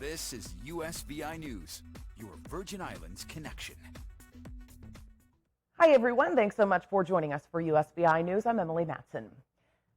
This is USVI News, your Virgin Islands connection. Hi, everyone. Thanks so much for joining us for USVI News. I'm Emily Matson.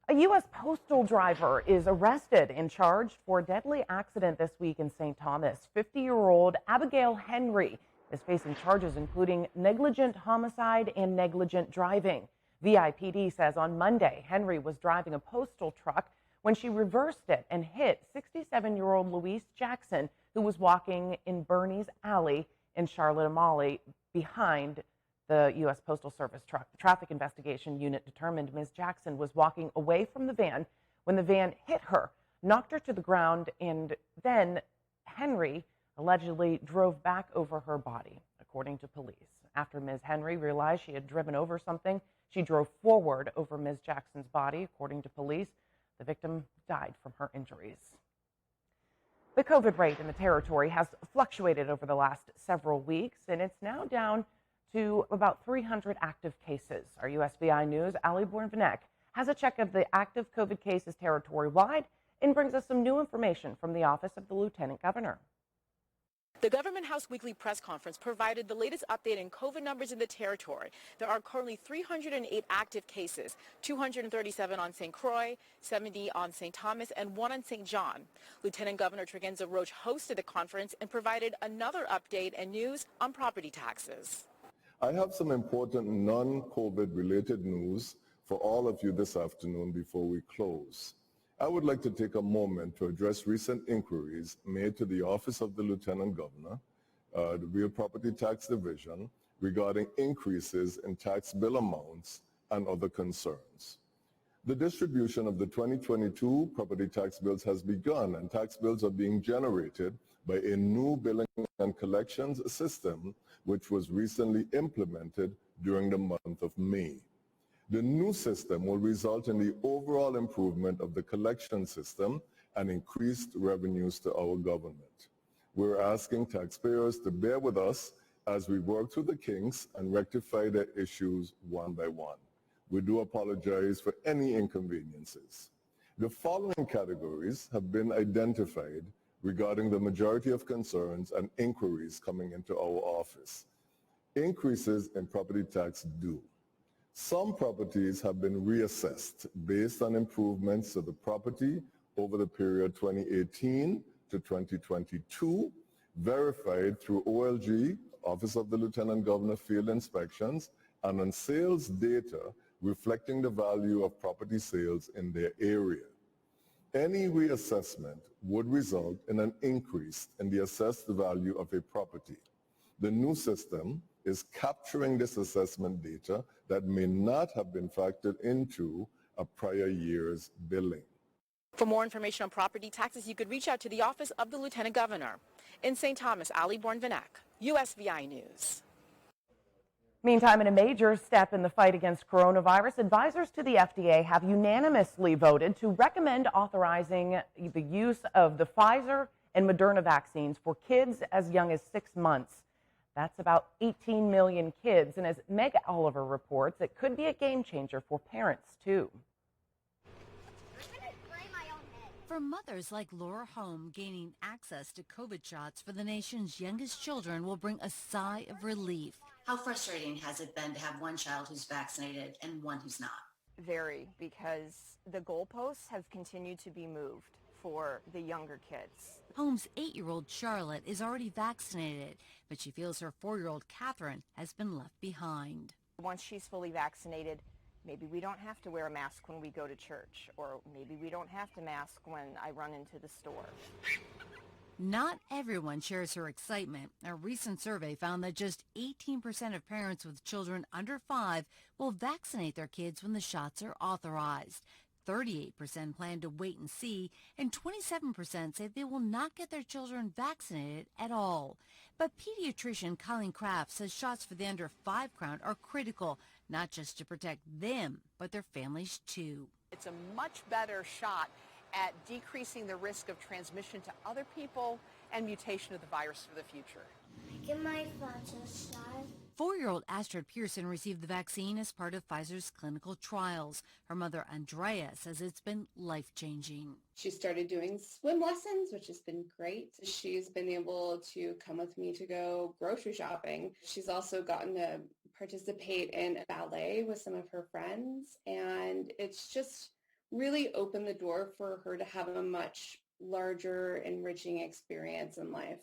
A U.S. postal driver is arrested and charged for a deadly accident this week in St. Thomas. 50-year-old Abigail Henry is facing charges including negligent homicide and negligent driving. VIPD says on Monday, Henry was driving a postal truck when she reversed it and hit 67-year-old Louise Jackson, who was walking in Bernie's Alley in Charlotte Amalie behind the U.S. Postal Service truck. The traffic investigation unit determined Ms. Jackson was walking away from the van when the van hit her, knocked her to the ground, and then Henry allegedly drove back over her body, according to police. After Ms. Henry realized she had driven over something, she drove forward over Ms. Jackson's body, according to police. The victim died from her injuries. The COVID rate in the territory has fluctuated over the last several weeks, and it's now down to about 300 active cases. Our USVI News, Ali Born-Vanek, has a check of the active COVID cases territory-wide and brings us some new information from the Office of the Lieutenant Governor. The Government House weekly press conference provided the latest update in COVID numbers in the territory. There are currently 308 active cases, 237 on St. Croix, 70 on St. Thomas, and 1 on St. John. Lieutenant Governor Tregenza Roche hosted the conference and provided another update and news on property taxes. I have some important non-COVID related news for all of you this afternoon before we close. I would like to take a moment to address recent inquiries made to the Office of the Lieutenant Governor, the Real Property Tax Division, regarding increases in tax bill amounts and other concerns. The distribution of the 2022 property tax bills has begun, and tax bills are being generated by a new billing and collections system which was recently implemented during the month of May. The new system will result in the overall improvement of the collection system and increased revenues to our government. We're asking taxpayers to bear with us as we work through the kinks and rectify their issues one by one. We do apologize for any inconveniences. The following categories have been identified regarding the majority of concerns and inquiries coming into our office. Increases in property tax due. Some properties have been reassessed based on improvements to the property over the period 2018 to 2022, verified through OLG, Office of the Lieutenant Governor field inspections, and on sales data reflecting the value of property sales in their area. Any reassessment would result in an increase in the assessed value of a property. The new system is capturing this assessment data that may not have been factored into a prior year's billing. For more information on property taxes, you could reach out to the Office of the Lieutenant Governor. In St. Thomas, Ali Born-Vanek, USVI News. Meantime, in a major step in the fight against coronavirus, advisors to the FDA have unanimously voted to recommend authorizing the use of the Pfizer and Moderna vaccines for kids as young as 6 months. That's about 18 million kids, and as Meg Oliver reports, it could be a game changer for parents, too. For mothers like Laura Holm, gaining access to COVID shots for the nation's youngest children will bring a sigh of relief. How frustrating has it been to have one child who's vaccinated and one who's not? Very, because the goalposts have continued to be moved for the younger kids. Holmes' 8-year-old Charlotte is already vaccinated, but she feels her 4-year-old Catherine has been left behind. Once she's fully vaccinated, maybe we don't have to wear a mask when we go to church, or maybe we don't have to mask when I run into the store. Not everyone shares her excitement. A recent survey found that just 18% of parents with children under 5 will vaccinate their kids when the shots are authorized. 38% plan to wait and see, and 27% say they will not get their children vaccinated at all. But pediatrician Colleen Kraft says shots for the under 5 crowd are critical, not just to protect them, but their families too. It's a much better shot at decreasing the risk of transmission to other people and mutation of the virus for the future. Get my thoughts aside. 4-year-old Astrid Pearson received the vaccine as part of Pfizer's clinical trials. Her mother, Andrea, says it's been life-changing. She started doing swim lessons, which has been great. She's been able to come with me to go grocery shopping. She's also gotten to participate in ballet with some of her friends, and it's just really opened the door for her to have a much larger, enriching experience in life.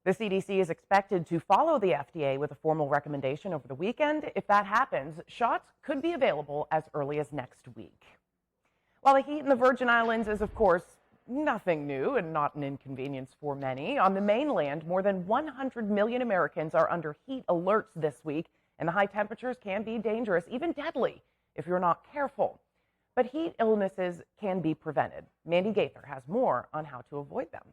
The CDC is expected to follow the FDA with a formal recommendation over the weekend. If that happens, shots could be available as early as next week. While the heat in the Virgin Islands is, of course, nothing new and not an inconvenience for many, on the mainland, more than 100 million Americans are under heat alerts this week, and the high temperatures can be dangerous, even deadly, if you're not careful. But heat illnesses can be prevented. Mandy Gaither has more on how to avoid them.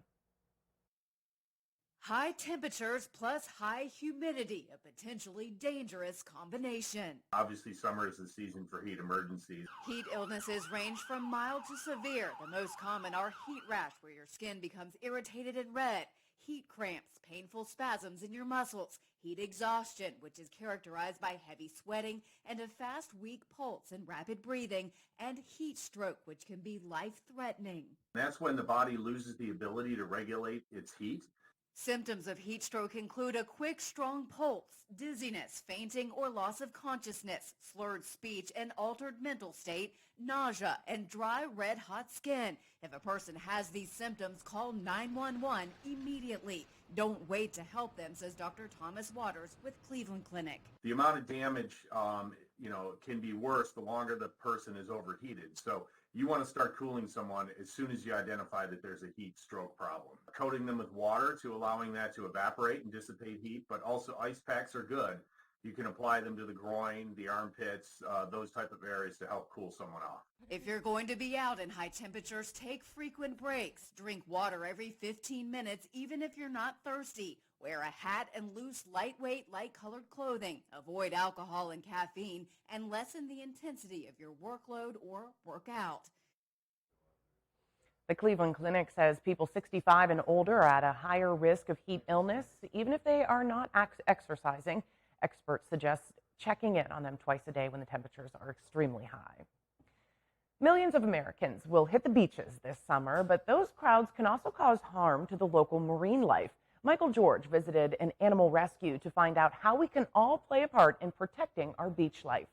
High temperatures plus high humidity, a potentially dangerous combination. Obviously, summer is the season for heat emergencies. Heat illnesses range from mild to severe. The most common are heat rash, where your skin becomes irritated and red, heat cramps, painful spasms in your muscles, heat exhaustion, which is characterized by heavy sweating and a fast, weak pulse and rapid breathing, and heat stroke, which can be life-threatening. That's when the body loses the ability to regulate its heat. Symptoms of heat stroke include a quick, strong pulse, dizziness, fainting or loss of consciousness, slurred speech and altered mental state, nausea, and dry, red-hot skin. If a person has these symptoms, call 911 immediately. Don't wait to help them, says Dr. Thomas Waters with Cleveland Clinic. The amount of damage, can be worse the longer the person is overheated. So you want to start cooling someone as soon as you identify that there's a heat stroke problem. Coating them with water to allowing that to evaporate and dissipate heat, but also ice packs are good. You can apply them to the groin, the armpits, those type of areas to help cool someone off. If you're going to be out in high temperatures, take frequent breaks. Drink water every 15 minutes, even if you're not thirsty. Wear a hat and loose, lightweight, light-colored clothing. Avoid alcohol and caffeine, and lessen the intensity of your workload or workout. The Cleveland Clinic says people 65 and older are at a higher risk of heat illness, even if they are not exercising. Experts suggest checking in on them twice a day when the temperatures are extremely high. Millions of Americans will hit the beaches this summer, but those crowds can also cause harm to the local marine life. Michael George visited an animal rescue to find out how we can all play a part in protecting our beach life.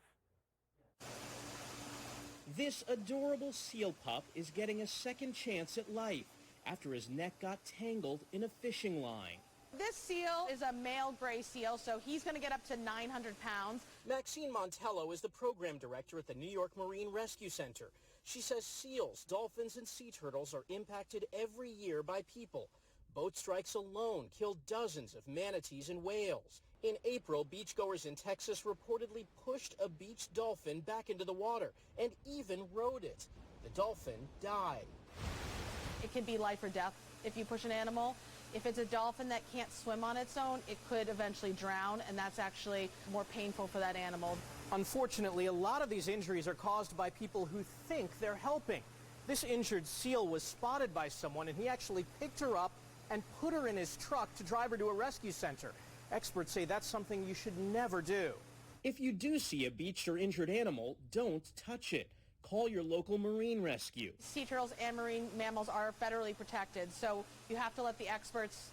This adorable seal pup is getting a second chance at life after his neck got tangled in a fishing line. This seal is a male gray seal, so he's going to get up to 900 pounds. Maxine Montello is the program director at the New York Marine Rescue Center. She says seals, dolphins, and sea turtles are impacted every year by people. Boat strikes alone killed dozens of manatees and whales. In April, beachgoers in Texas reportedly pushed a beach dolphin back into the water and even rode it. The dolphin died. It can be life or death if you push an animal. If it's a dolphin that can't swim on its own, it could eventually drown, and that's actually more painful for that animal. Unfortunately, a lot of these injuries are caused by people who think they're helping. This injured seal was spotted by someone, and he actually picked her up and put her in his truck to drive her to a rescue center. Experts say that's something you should never do. If you do see a beached or injured animal, don't touch it. Call your local marine rescue. Sea turtles and marine mammals are federally protected, so you have to let the experts,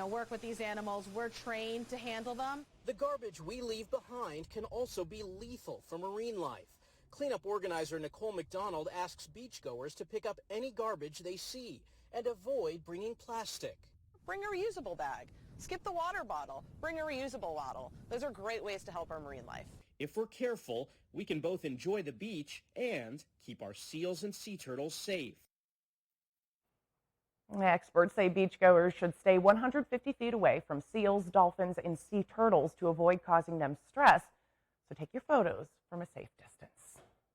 work with these animals. We're trained to handle them. The garbage we leave behind can also be lethal for marine life. Cleanup organizer Nicole McDonald asks beachgoers to pick up any garbage they see and avoid bringing plastic. Bring a reusable bag. Skip the water bottle. Bring a reusable bottle. Those are great ways to help our marine life. If we're careful, we can both enjoy the beach and keep our seals and sea turtles safe. Experts say beachgoers should stay 150 feet away from seals, dolphins, and sea turtles to avoid causing them stress. So take your photos from a safe distance.